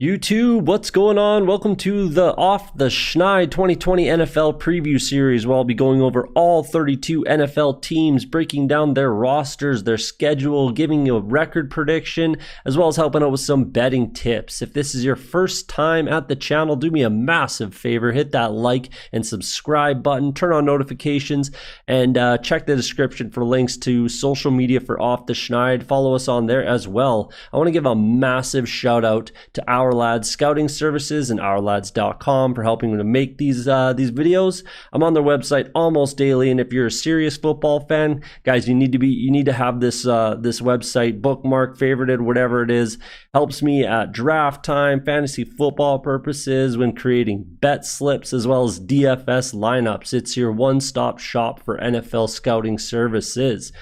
YouTube, what's going on? Welcome to the Off the Schneid 2020 NFL Preview Series, where I'll be going over all 32 NFL teams, breaking down their rosters, their schedule, giving you a record prediction, as well as helping out with some betting tips. If this is your first time at the channel, do me a massive favor, hit that like and subscribe button, turn on notifications, and check the description for links to social media for Off the Schneid. Follow us on there as well. I want to give a massive shout out to OurLads Scouting Services and OurLads.com for helping me to make these videos. I'm on their website almost daily, and if you're a serious football fan, guys, you need to have this website bookmarked, favorited, whatever it is. Helps me at draft time, fantasy football purposes, when creating bet slips, as well as DFS lineups. It's your one-stop shop for NFL scouting services.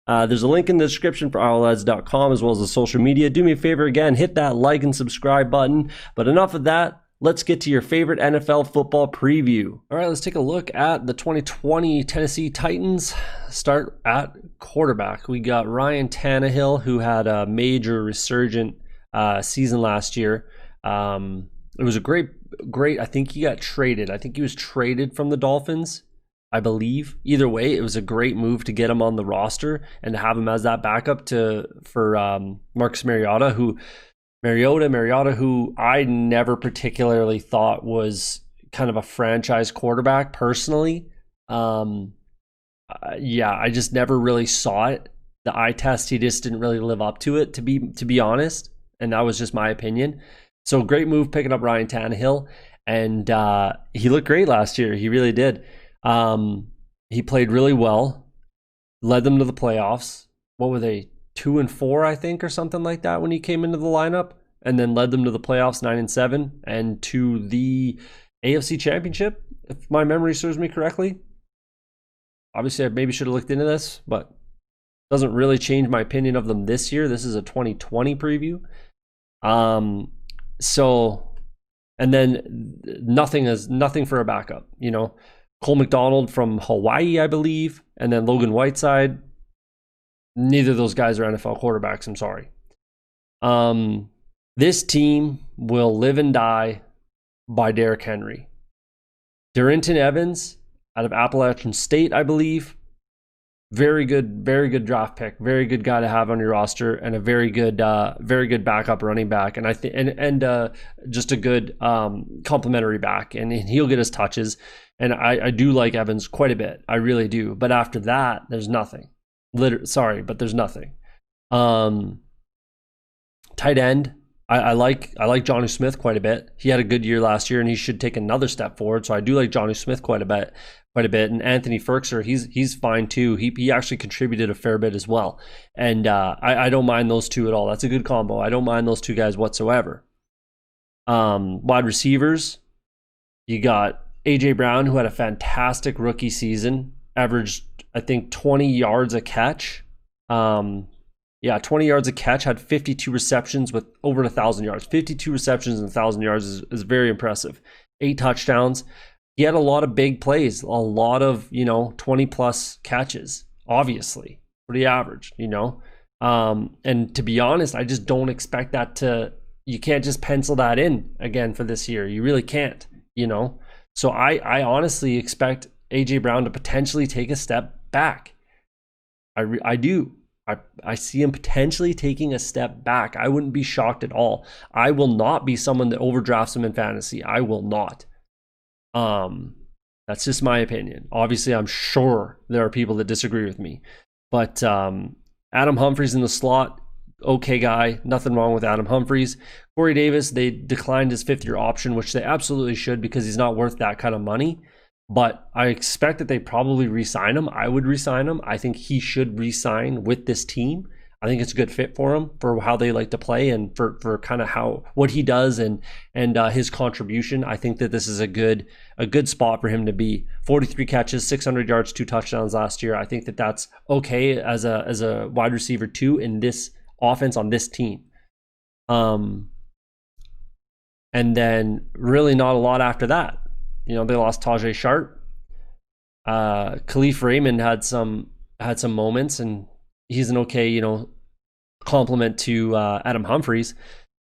There's a link in the description for OurLads.com as well as the social media. Do me a favor again, hit that like and subscribe button. But enough of that. Let's get to your favorite NFL football preview. All right, let's take a look at the 2020 Tennessee Titans. Start at quarterback. We got Ryan Tannehill, who had a major resurgent season last year. It was a great. I think he got traded. I think he was traded from the Dolphins, I believe. Either way, it was a great move to get him on the roster and to have him as that backup for Marcus Mariota, who I never particularly thought was kind of a franchise quarterback personally. I just never really saw it. The eye test, he just didn't really live up to it, to be honest, and that was just my opinion. So great move picking up Ryan Tannehill, and he looked great last year. He really did. He played really well, led them to the playoffs. What were they, 2-4, I think, or something like that when he came into the lineup, and then led them to the playoffs 9-7 and to the AFC Championship, if my memory serves me correctly. Obviously, I maybe should have looked into this, but it doesn't really change my opinion of them this year. This is a 2020 preview. And then nothing for a backup, Cole McDonald from Hawaii, I believe, and then Logan Whiteside. Neither of those guys are NFL quarterbacks, I'm sorry. This team will live and die by Derrick Henry. Darrynton Evans out of Appalachian State, I believe. Very good draft pick. Very good guy to have on your roster, and a very good backup running back. And I think and just a good complimentary back, and he'll get his touches. And I do like Evans quite a bit. I really do. But after that, there's nothing. But there's nothing. Tight end. I like Jonnu Smith quite a bit. He had a good year last year, and he should take another step forward. So I do like Jonnu Smith quite a bit. And Anthony Firkser, he's fine too. He actually contributed a fair bit as well. And I don't mind those two at all. That's a good combo. I don't mind those two guys whatsoever. Wide receivers, you got AJ Brown, who had a fantastic rookie season, averaged, I think, 20 yards a catch. 20 yards a catch, had 52 receptions with over 1,000 yards. 52 receptions and 1,000 yards is very impressive. 8 touchdowns. He had a lot of big plays, a lot of, 20-plus catches, obviously, pretty average, And to be honest, I just don't expect that you can't just pencil that in again for this year. You really can't, So I honestly expect A.J. Brown to potentially take a step back. I do. I see him potentially taking a step back. I wouldn't be shocked at all. I will not be someone that overdrafts him in fantasy. I will not. That's just my opinion. Obviously, I'm sure there are people that disagree with me. But Adam Humphries in the slot, okay guy. Nothing wrong with Adam Humphries. Corey Davis, they declined his 5th-year option, which they absolutely should because he's not worth that kind of money. But I expect that they probably re-sign him. I would re-sign him. I think he should re-sign with this team. I think it's a good fit for him, for how they like to play, and for kind of what he does and his contribution. I think that this is a good spot for him to be. 43 catches, 600 yards, 2 touchdowns last year. I think that that's okay as a wide receiver 2 in this offense on this team. And then really not a lot after that. They lost Tajay Sharp. Khalif Raymond had some moments, and he's an okay, complement to Adam Humphries.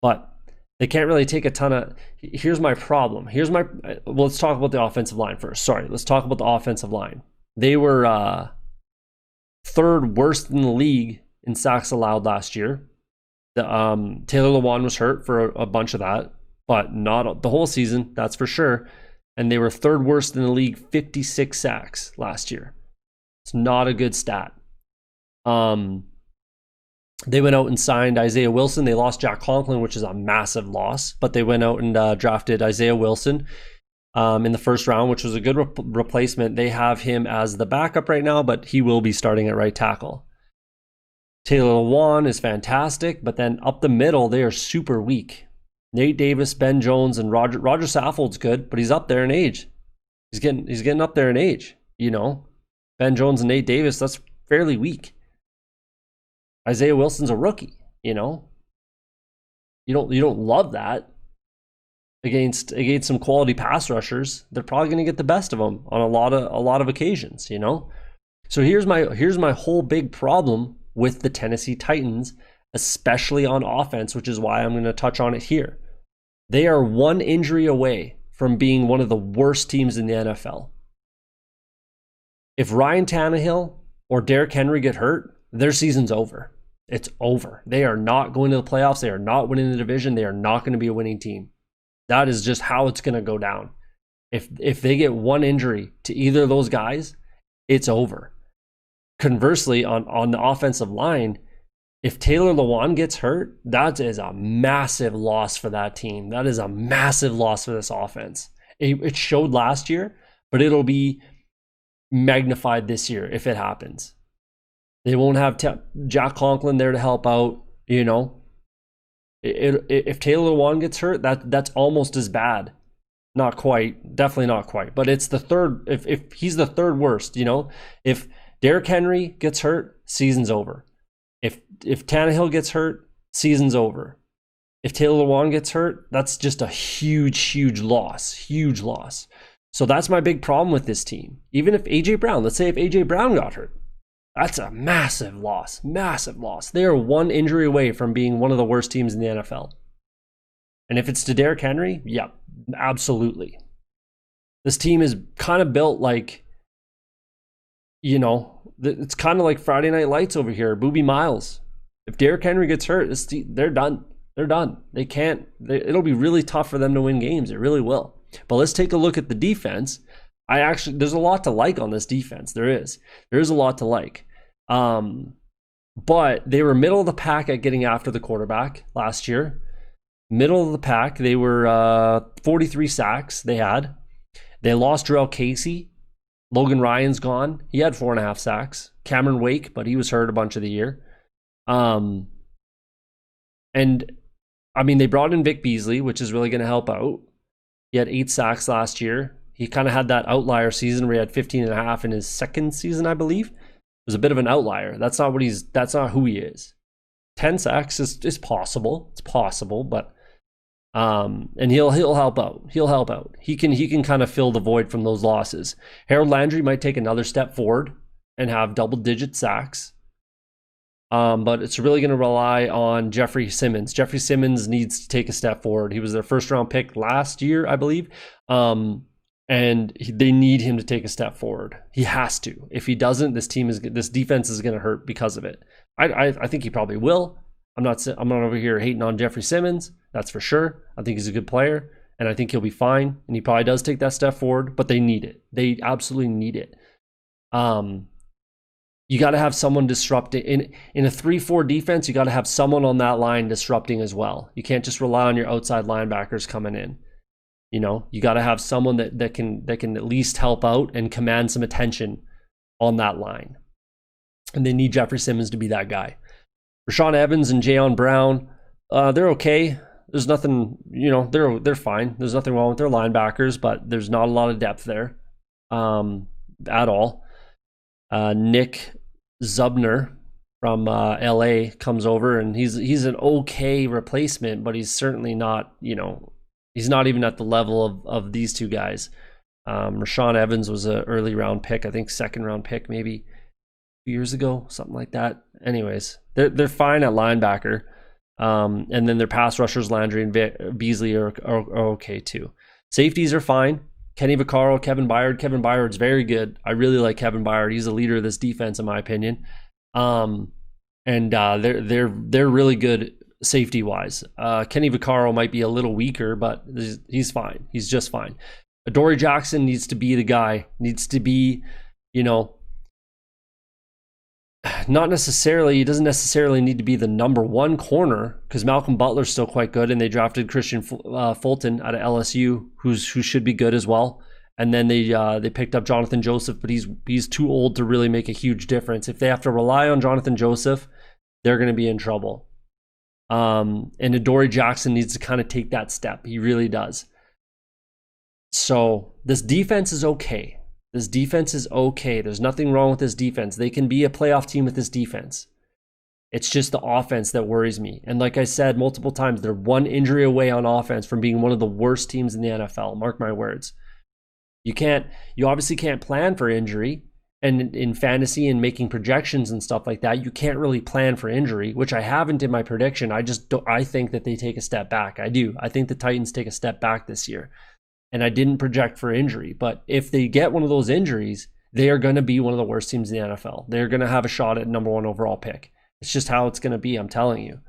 But They can't really take a ton of. Here's my problem. Well, let's talk about the offensive line first. Sorry, let's talk about the offensive line. They were third worst in the league in sacks allowed last year. Taylor Lewan was hurt for a bunch of that, but not the whole season, that's for sure. And they were third worst in the league, 56 sacks last year. It's not a good stat. They went out and signed Isaiah Wilson. They lost Jack Conklin, which is a massive loss, but they went out and drafted Isaiah Wilson in the first round, which was a good replacement. They have him as the backup right now, but he will be starting at right tackle. Taylor Lewan is fantastic, but then up the middle, they are super weak. Nate Davis, Ben Jones, and Roger Saffold's good, but he's up there in age. He's getting up there in age, you know. Ben Jones and Nate Davis, that's fairly weak. Isaiah Wilson's a rookie, you know. You don't love that against some quality pass rushers. They're probably going to get the best of them on a lot of occasions, you know. So here's my whole big problem with the Tennessee Titans, especially on offense, which is why I'm going to touch on it here. They are one injury away from being one of the worst teams in the NFL. If Ryan Tannehill or Derrick Henry get hurt, their season's over. It's over. They are not going to the playoffs. They are not winning the division. They are not going to be a winning team. That is just how it's going to go down. If they get one injury to either of those guys, it's over. Conversely, on the offensive line, if Taylor Lewan gets hurt, that is a massive loss for that team. That is a massive loss for this offense. It showed last year, but it'll be magnified this year if it happens. They won't have Jack Conklin there to help out, you know. If Taylor Lewan gets hurt, that's almost as bad. Not quite, definitely not quite. But it's the third, if he's the third worst, you know. If Derrick Henry gets hurt, season's over. If Tannehill gets hurt, season's over. If Taylor Lewan gets hurt, that's just a huge loss. Huge loss. So that's my big problem with this team. Even if AJ Brown, let's say if AJ Brown got hurt, that's a massive loss. Massive loss. They are one injury away from being one of the worst teams in the NFL. And if it's to Derrick Henry, yeah, absolutely. This team is kind of built like, you know, it's kind of like Friday Night Lights over here. Boobie Miles. If Derrick Henry gets hurt, they're done. They're done. They can't. It'll be really tough for them to win games. It really will. But let's take a look at the defense. There's a lot to like on this defense. There is a lot to like. But they were middle of the pack at getting after the quarterback last year. Middle of the pack. They were 43 sacks they had. They lost Jarrell Casey. Logan Ryan's gone. He had 4.5 sacks. Cameron Wake, but he was hurt a bunch of the year. And I mean, they brought in Vic Beasley, which is really going to help out. He had 8 sacks last year. He kind of had that outlier season where he had 15.5 in his second season, I believe. It was a bit of an outlier. That's not who he is. 10 sacks is possible. It's possible, but and he'll help out. He'll help out. He can kind of fill the void from those losses. Harold Landry might take another step forward and have double-digit sacks. But it's really going to rely on Jeffrey Simmons. Jeffrey Simmons needs to take a step forward. He was their first-round pick last year, I believe. And they need him to take a step forward. He has to. If he doesn't, this defense is going to hurt because of it. I think he probably will. I'm not over here hating on Jeffrey Simmons. That's for sure. I think he's a good player, and I think he'll be fine. And he probably does take that step forward, but they need it. They absolutely need it. You got to have someone disrupting. In a 3-4 defense, you got to have someone on that line disrupting as well. You can't just rely on your outside linebackers coming in. You know, you got to have someone that can at least help out and command some attention on that line. And they need Jeffrey Simmons to be that guy. Rashaan Evans and Jayon Brown, they're okay. There's nothing, you know, they're fine. There's nothing wrong with their linebackers, but there's not a lot of depth there at all. Nick Zubner from LA comes over, and he's an okay replacement, but he's certainly not, you know, he's not even at the level of these two guys. Rashaan Evans was an early round pick, I think second round pick maybe a few years ago, something like that. Anyways, they're fine at linebacker. And then their pass rushers, Landry and Beasley, are okay too. Safeties are fine. Kenny Vaccaro, Kevin Byard. Kevin Byard's very good. I really like Kevin Byard. He's the leader of this defense, in my opinion. And they're really good safety wise. Kenny Vaccaro might be a little weaker, but he's fine. He's just fine. Adoree Jackson needs to be the guy. Needs to be, not necessarily, he doesn't necessarily need to be the number one corner, because Malcolm Butler's still quite good, and they drafted Christian Fulton out of LSU, who should be good as well. And then they picked up Jonathan Joseph, but he's too old to really make a huge difference. If they have to rely on Jonathan Joseph, they're going to be in trouble. And Adoree Jackson needs to kind of take that step. He really does. So this defense is okay. This defense is okay. There's nothing wrong with this defense. They can be a playoff team with this defense. It's just the offense that worries me. And like I said multiple times, they're one injury away on offense from being one of the worst teams in the NFL. Mark my words. You obviously can't plan for injury. And in fantasy and making projections and stuff like that, you can't really plan for injury, which I haven't in my prediction. I think that they take a step back. I do. I think the Titans take a step back this year. And I didn't project for injury. But if they get one of those injuries, they are going to be one of the worst teams in the NFL. They're going to have a shot at number one overall pick. It's just how it's going to be, I'm telling you.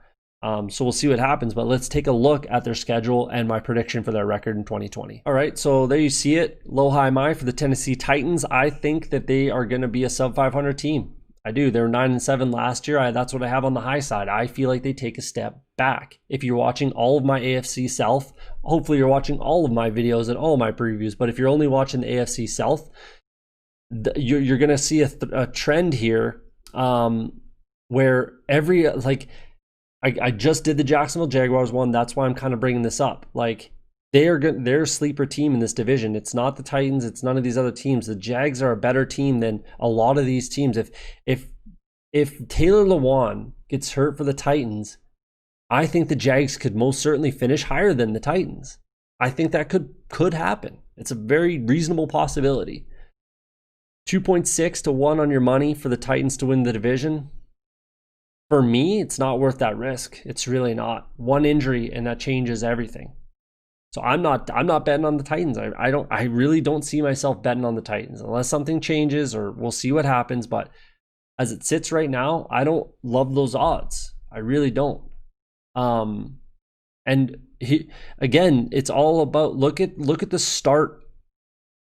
So we'll see what happens. But let's take a look at their schedule and my prediction for their record in 2020. All right, so there you see it. Low, high, my for the Tennessee Titans. I think that they are going to be a sub-500 team. I do. They were 9-7 last year. That's what I have on the high side. I feel like they take a step back. If you're watching all of my AFC South, hopefully you're watching all of my videos and all of my previews. But if you're only watching the AFC South, you're going to see a trend here where I just did the Jacksonville Jaguars one. That's why I'm kind of bringing this up. They're a sleeper team in this division. It's not the Titans. It's none of these other teams. The Jags are a better team than a lot of these teams. If Taylor Lewan gets hurt for the Titans, I think the Jags could most certainly finish higher than the Titans. I think that could happen. It's a very reasonable possibility. 2.6 to 1 on your money for the Titans to win the division. For me, it's not worth that risk. It's really not. One injury and that changes everything. So I'm not betting on the Titans. I really don't see myself betting on the Titans unless something changes, or we'll see what happens. But as it sits right now, I don't love those odds. I really don't. Again, it's all about look at the start,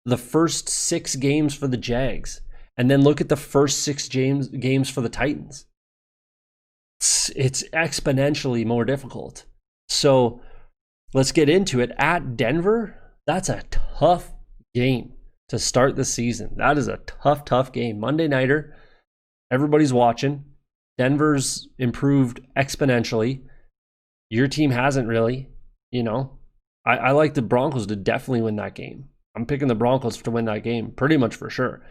the first 6 games for the Jags, and then look at the first 6 games for the Titans. It's exponentially more difficult. So let's get into it. At Denver, that's a tough game to start the season. That is a tough game. Monday nighter, everybody's watching. Denver's improved exponentially. Your team hasn't really, I like the Broncos to definitely win that game. I'm picking the Broncos to win that game, pretty much for sure.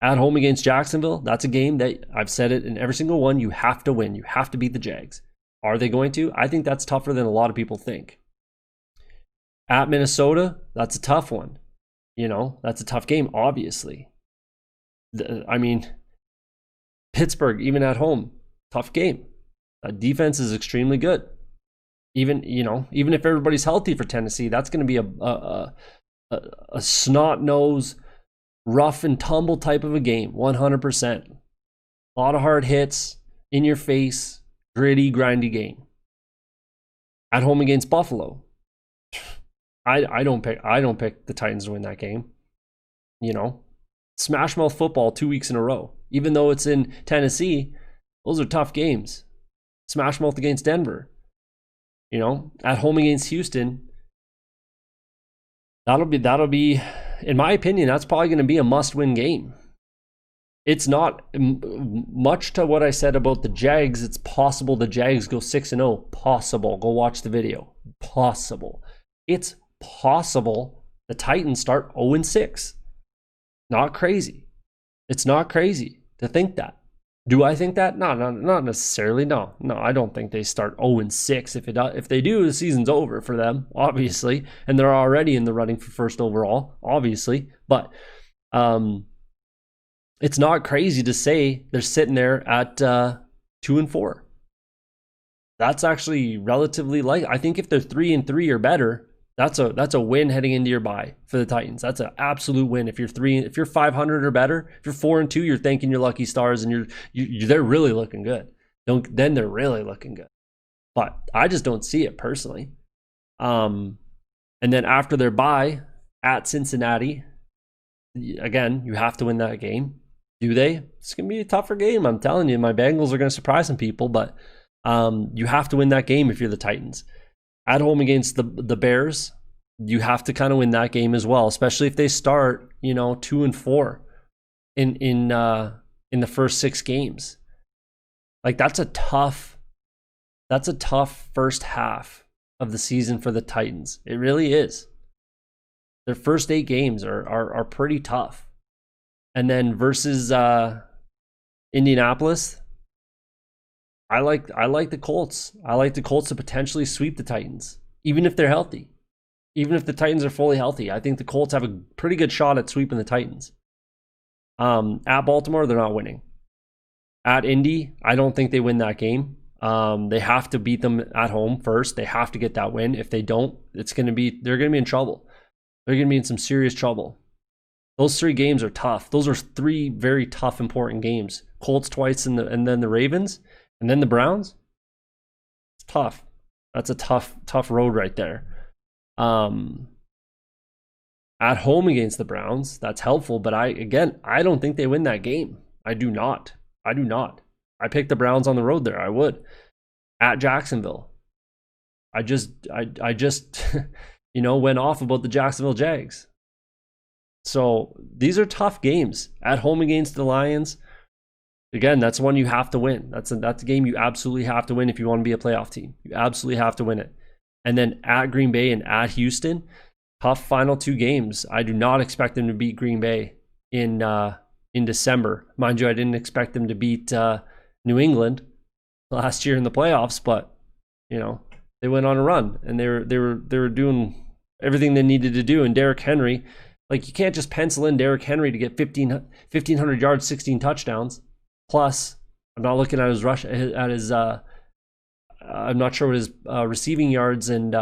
At home against Jacksonville, that's a game that I've said it in every single one. You have to win. You have to beat the Jags. Are they going to? I think that's tougher than a lot of people think. At Minnesota, that's a tough one. That's a tough game, obviously. Pittsburgh, even at home, tough game. Defense is extremely good. Even if everybody's healthy for Tennessee, that's going to be a snot-nosed, rough and tumble type of a game, 100%. A lot of hard hits, in your face, gritty, grindy game. At home against Buffalo, I don't pick the Titans to win that game. Smash mouth football 2 weeks in a row. Even though it's in Tennessee, those are tough games. Smash mouth against Denver. At home against Houston, that'll be, in my opinion, that's probably going to be a must-win game. It's not much to what I said about the Jags. It's possible the Jags go 6-0. Possible. Go watch the video. Possible. It's possible the Titans start 0-6. Not crazy. It's not crazy to think that. Do I think that? No, not necessarily. No, I don't think they start 0-6. If they do, the season's over for them, obviously, and they're already in the running for first overall, obviously. But it's not crazy to say they're sitting there at 2-4. That's actually relatively light. I think if they're 3-3 or better, that's a win heading into your bye for the Titans. That's an absolute win. If you're 500 or better, if you're 4-2, you're thanking your lucky stars, and they're really looking good. Then they're really looking good. But I just don't see it personally. And then after their bye at Cincinnati, again, you have to win that game. Do they? It's gonna be a tougher game. I'm telling you, my Bengals are gonna surprise some people, but you have to win that game if you're the Titans. At home against the Bears, you have to kind of win that game as well, especially if they start, 2-4 in the first 6 games. Like that's a tough first half of the season for the Titans. It really is. Their first 8 games are pretty tough. And then versus Indianapolis, I like the Colts. I like the Colts to potentially sweep the Titans, even if they're healthy. Even if the Titans are fully healthy, I think the Colts have a pretty good shot at sweeping the Titans. At Baltimore, they're not winning. At Indy, I don't think they win that game. They have to beat them at home first. They have to get that win. If they don't, they're going to be in trouble. They're going to be in some serious trouble. Those 3 games are tough. Those are 3 very tough, important games. Colts twice, and then the Ravens. And then the Browns, it's tough. That's a tough road right there. At home against the Browns, that's helpful. But I don't think they win that game. I do not. I picked the Browns on the road there. I would. At Jacksonville, I just went off about the Jacksonville Jags. So these are tough games. At home against the Lions, again, that's one you have to win. That's a game you absolutely have to win if you want to be a playoff team. You absolutely have to win it. And then at Green Bay and at Houston, tough final 2 games. I do not expect them to beat Green Bay in December. Mind you, I didn't expect them to beat New England last year in the playoffs, but they went on a run and they were doing everything they needed to do. And Derrick Henry, like, you can't just pencil in Derrick Henry to get 1,500 yards, 16 touchdowns. Plus, I'm not looking at his rush, at his, I'm not sure what his receiving yards and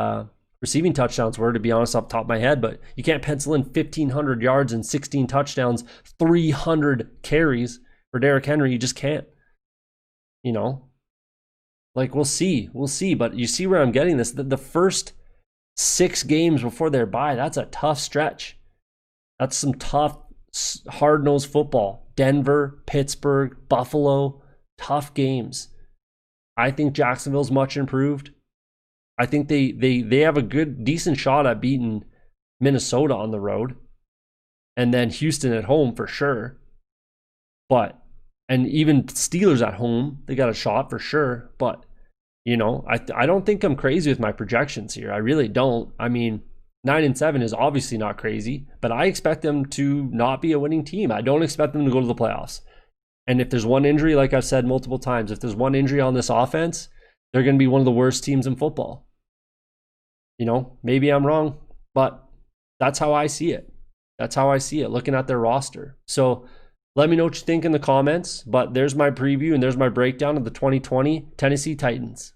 receiving touchdowns were, to be honest, off the top of my head, but you can't pencil in 1,500 yards and 16 touchdowns, 300 carries for Derrick Henry. You just can't. Like, we'll see, but you see where I'm getting this. The first 6 games before their bye, that's a tough stretch. That's some tough, hard-nosed football. Denver, Pittsburgh, Buffalo, tough games. I think Jacksonville's much improved. I think they have a decent shot at beating Minnesota on the road. And then Houston at home for sure. And even Steelers at home, they got a shot for sure. But, I don't think I'm crazy with my projections here. I really don't. I mean, 9-7 is obviously not crazy, but I expect them to not be a winning team. I don't expect them to go to the playoffs. And if there's one injury, like I've said multiple times, if there's one injury on this offense, they're going to be one of the worst teams in football. Maybe I'm wrong, but that's how I see it. Looking at their roster. So let me know what you think in the comments, but there's my preview and there's my breakdown of the 2020 Tennessee Titans.